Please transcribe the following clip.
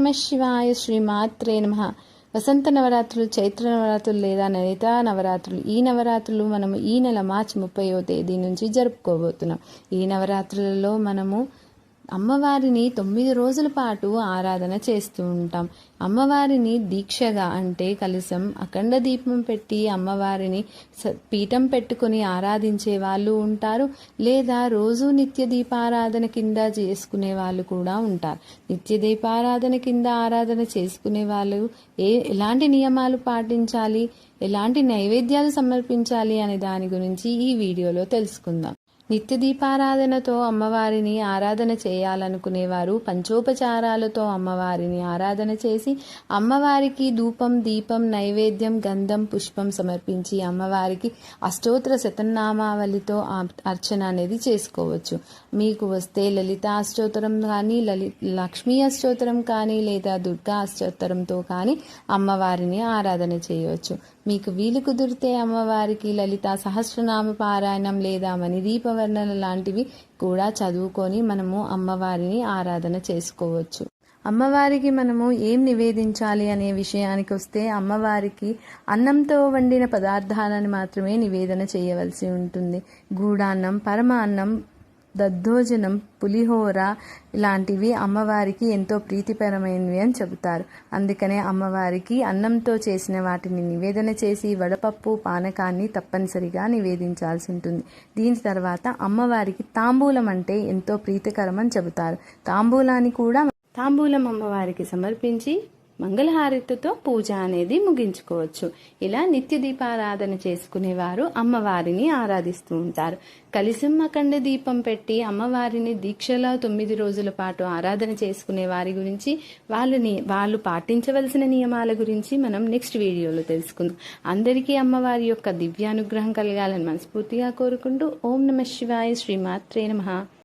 నమః శివాయ శ్రీమాత్రే నమః. వసంత నవరాత్రులు, చైత్ర నవరాత్రులు లేదా లలితా నవరాత్రులు. ఈ నవరాత్రులు మనము ఈ నెల మార్చి 30వ తేదీ నుంచి జరుపుకోబోతున్నాం. ఈ నవరాత్రులలో మనము అమ్మవారిని 9 రోజుల పాటు ఆరాధన చేస్తూ ఉంటాం. అమ్మవారిని దీక్షగా అంటే కలశం, అఖండ దీపం పెట్టి అమ్మవారిని పీఠం పెట్టుకొని ఆరాధించే వాళ్ళు ఉంటారు. లేదా రోజు నిత్య దీపారాధన కింద చేసుకునే వాళ్ళు కూడా ఉంటారు. నిత్య దీపారాధన కింద ఆరాధన చేసుకునే వాళ్ళు ఎలాంటి నియమాలు పాటించాలి, ఎలాంటి నైవేద్యాలు సమర్పించాలి అనే దాని గురించి ఈ వీడియోలో తెలుసుకుందాం. నిత్య దీపారాధనతో అమ్మవారిని ఆరాధన చేయాలనుకునేవారు పంచోపచారాలతో అమ్మవారిని ఆరాధన చేసి అమ్మవారికి ధూపం, దీపం, నైవేద్యం, గంధం, పుష్పం సమర్పించి అమ్మవారికి అష్టోత్తర శతనామావళితో అర్చన అనేది చేసుకోవచ్చు. మీకు వస్తే లలిత అష్టోత్తరం కానీ, లక్ష్మీ అష్టోత్తరం కానీ, లేదా దుర్గా అష్టోత్తరంతో కానీ అమ్మవారిని ఆరాధన చేయవచ్చు. మీకు వీలు కుదిరితే అమ్మవారికి లలిత సహస్రనామ పారాయణం లేదా మణిదీపవర్ణన లాంటివి కూడా చదువుకొని మనము అమ్మవారిని ఆరాధన చేసుకోవచ్చు. అమ్మవారికి మనము ఏం నివేదించాలి అనే విషయానికి వస్తే అమ్మవారికి అన్నంతో వండిన పదార్థాలను మాత్రమే నివేదన చేయవలసి ఉంటుంది. గూడాన్నం, పరమాన్నం, దద్దోజనం, పులిహోర ఇలాంటివి అమ్మవారికి ఎంతో ప్రీతికరమైనవి అని చెబుతారు. అందుకనే అమ్మవారికి అన్నంతో చేసిన వాటిని నివేదన చేసి వడపప్పు, పానకాన్ని తప్పనిసరిగా నివేదించాల్సి ఉంటుంది. దీని తర్వాత అమ్మవారికి తాంబూలం అంటే ఎంతో ప్రీతికరం అని చెబుతారు. తాంబూలం అమ్మవారికి సమర్పించి మంగళహారతితో పూజ అనేది ముగించుకోవచ్చు. ఇలా నిత్య దీపారాధన చేసుకునేవారు అమ్మవారిని ఆరాధిస్తూ ఉంటారు. కలశం, అఖండ దీపం పెట్టి అమ్మవారిని దీక్షలో 9 రోజుల పాటు ఆరాధన చేసుకునే వారి గురించి వాళ్ళు పాటించవలసిన నియమాల గురించి మనం నెక్స్ట్ వీడియోలో తెలుసుకుందాం. అందరికీ అమ్మవారి యొక్క దివ్యానుగ్రహం కలగాలని మనస్ఫూర్తిగా కోరుకుంటూ ఓం నమః శివాయ శ్రీమాత్రే నమః.